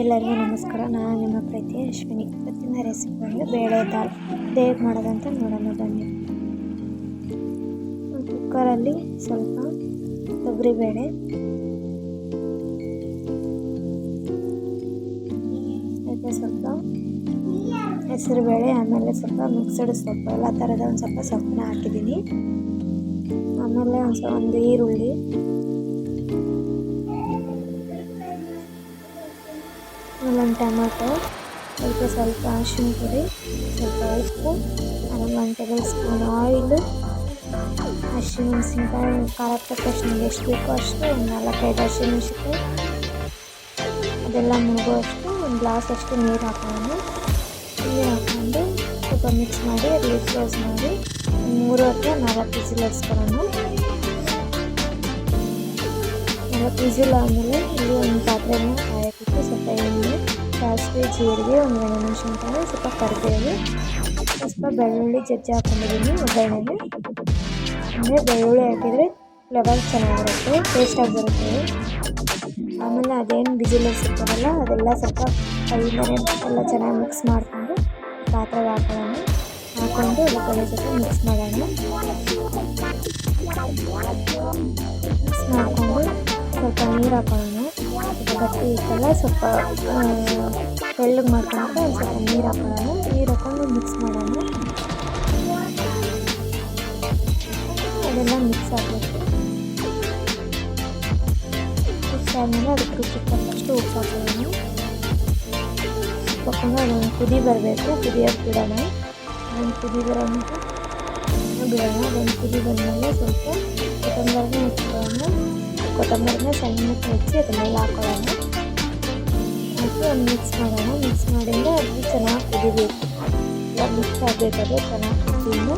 ಎಲ್ಲರಿಗೂ ನಮಸ್ಕಾರ. ನಾನು ನಿಮ್ಮ ಪ್ರೀತಿಯ ಅಶ್ವಿನಿ. ಇವತ್ತಿನ ರೆಸಿಪಿ ಬಂದು ಬೇಳೆ ದಾಲ್. ಹೇಗೆ ಮಾಡೋದಂತ ನೋಡೋಣ ಬನ್ನಿ. ಕುಕ್ಕರಲ್ಲಿ ಸ್ವಲ್ಪ ತೊಗರಿಬೇಳೆ, ಅದಕ್ಕೆ ಸ್ವಲ್ಪ ಹೆಸರುಬೇಳೆ, ಆಮೇಲೆ ಸ್ವಲ್ಪ ಮಿಕ್ಸಡ್ ಸೊಪ್ಪು, ಎಲ್ಲ ಥರದ ಒಂದು ಸ್ವಲ್ಪ ಸೊಪ್ಪನ್ನ ಹಾಕಿದ್ದೀನಿ. ಆಮೇಲೆ ಒಂದು ಈರುಳ್ಳಿ, ಒಂದು ಟೊಮೆಟೊ, ಅದಕ್ಕೆ ಸ್ವಲ್ಪ ಅರಿಶಿನ ಪುಡಿ, ಸ್ವಲ್ಪ ಉಪ್ಪು, ಆಮೇಲೆ 1 ಟೇಬಲ್ ಸ್ಪೂನ್ ಆಯಿಲು, ಹಸಿಮೆಣಸಿನ್ಕಾಯಿ, ಖಾರ ತಕ್ಕಷ್ಟು ನಿಮಗೆ ಎಷ್ಟು ಬೇಕೋ ಅಷ್ಟು, ಒಂದು 4-5 ಹಸಿಮೆಣಸಿನ್ಕಾಯಿ, ಅದೆಲ್ಲ ಮುಳುಗುವಷ್ಟು ಒಂದು ಗ್ಲಾಸ್ ಅಷ್ಟು ನೀರು ಹಾಕೋಣ. ನೀರು ಹಾಕ್ಕೊಂಡು ಸ್ವಲ್ಪ ಮಿಕ್ಸ್ ಮಾಡಿ ಲೀಡ್ ಕ್ಲೋಸ್ ಮಾಡಿ 3 ಅಥವಾ 4 ವಿಸಿಲ್ ಹಚ್ಕೊಳ್ಳೋಣ. 4 ವಿಸಿಲ್ ಆದಮೇಲೆ ಇಲ್ಲಿ ಒಂದು ಪಾತ್ರೆನ ಕಾಯಕ್ಕಿಟ್ಟು ಸ್ವಲ್ಪ ಎಣ್ಣೆ, ಸಾಸಿವೆ, ಜೀರಿಗೆ, ಒಂದು ಮೆಣಸಿನಕಾಯಿ, ಸ್ವಲ್ಪ ಕರಿಬೇವು, ಸ್ವಲ್ಪ ಬೆಳ್ಳುಳ್ಳಿ ಜಜ್ಜಿ ಹಾಕೊಂಡಿದ್ದೀನಿ ಒಗ್ಗರಣೆಗೆ. ಅಂದರೆ ಬೆಳ್ಳುಳ್ಳಿ ಹಾಕಿದರೆ ಫ್ಲೇವರ್ ಚೆನ್ನಾಗಿರುತ್ತೆ, ಟೇಸ್ಟಾಗಿ ಬರುತ್ತೆ. ಆಮೇಲೆ ಅದೇನು ಬಿಸಿಲ್ ಸಿಗ್ತಾರಲ್ಲ ಅದೆಲ್ಲ ಸ್ವಲ್ಪ ಕೈಯಿಂದನೇ ಎಲ್ಲ ಚೆನ್ನಾಗಿ ಮಿಕ್ಸ್ ಮಾಡಿಕೊಂಡು ಪಾತ್ರೆಗೆ ಹಾಕ್ಕೊಂಡು ಒಗ್ಗರಣೆ ಜೊತೆ ಮಿಕ್ಸ್ ಮಾಡೋಣ. ಮಿಕ್ಸ್ ಮಾಡಿಕೊಂಡು ಸ್ವಲ್ಪ ನೀರು ಹಾಕೊಳ್ಳೋಣ. ಸ್ವಲ್ಪ ಗಟ್ಟಿ ಇತ್ತಲ್ಲ ಸ್ವಲ್ಪ ತೆಳ್ಳಗೆ ಮಾಡ್ಕೊಂಡು ಸ್ವಲ್ಪ ನೀರು ಹಾಕೊಳ್ಳೋಣ. ನೀರು ಹಾಕೊಂಡು ಮಿಕ್ಸ್ ಮಾಡೋಣ. ಅದೆಲ್ಲ ಮಿಕ್ಸ್ ಆಗಬೇಕು. ಮಿಕ್ಸ್ ಆದಮೇಲೆ ಅದಕ್ಕೆ ರುಚಿಗೆ ತಕ್ಕಷ್ಟು ಉಪ್ಪು ಹಾಕೊಳ್ಳೋಣ. ಉಪ್ಪು ಹಾಕೊಂಡು ಅದೊಂದು ಕುದಿ ಬರಬೇಕು, ಕುದಿಯೋಕ್ಕೆ ಬಿಡೋಣ. ಅದೊಂದು ಕುದಿ ಬರೋಣ ಬಿಡೋಣ. ಅದೊಂದು ಕುದಿ ಬಂದಮೇಲೆ ಸ್ವಲ್ಪ ಕೊತ್ತಂಬರಿನ ಹೆಚ್ಚಿಕೊಳ್ಳೋಣ. ಕೊತ್ತಂಬರಿನ ಸಣ್ಣಕ್ಕೆ ಹೆಚ್ಚಿ ಅದ್ರ ಮೇಲೆ ಹಾಕೊಳ್ಳೋಣ. ಹಾಕಿ ಒಂದು ಮಿಕ್ಸ್ ಮಾಡೋಣ. ಮಿಕ್ಸ್ ಮಾಡಿಂದ ಅದು ಚೆನ್ನಾಗಿ ಕುದಿಬೇಕು, ಎಲ್ಲ ಮಿಕ್ಸ್ ಆಗಬೇಕಾದ್ರೆ ಚೆನ್ನಾಗಿ ಕುದಿಯಿಂದ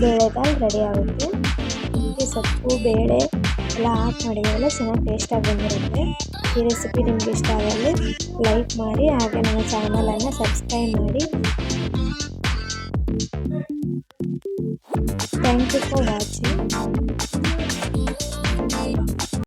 ಬೇಳೆ ದಾಲ್ ರೆಡಿ ಆಗುತ್ತೆ. ಅದಕ್ಕೆ ಸೊಪ್ಪು ಬೇಳೆ ಎಲ್ಲ ಹಾಕಿ ಮಾಡಿದ್ರೆಲ್ಲ ಚೆನ್ನಾಗಿ ಟೇಸ್ಟಾಗಿ ಬಂದಿರುತ್ತೆ. ಈ ರೆಸಿಪಿ ನಿಮ್ಗೆ ಇಷ್ಟ ಆಗಲಿ ಲೈಕ್ ಮಾಡಿ, ಹಾಗೆ ನನ್ನ ಚಾನಲನ್ನು ಸಬ್ಸ್ಕ್ರೈಬ್ ಮಾಡಿ. Thank you for watching.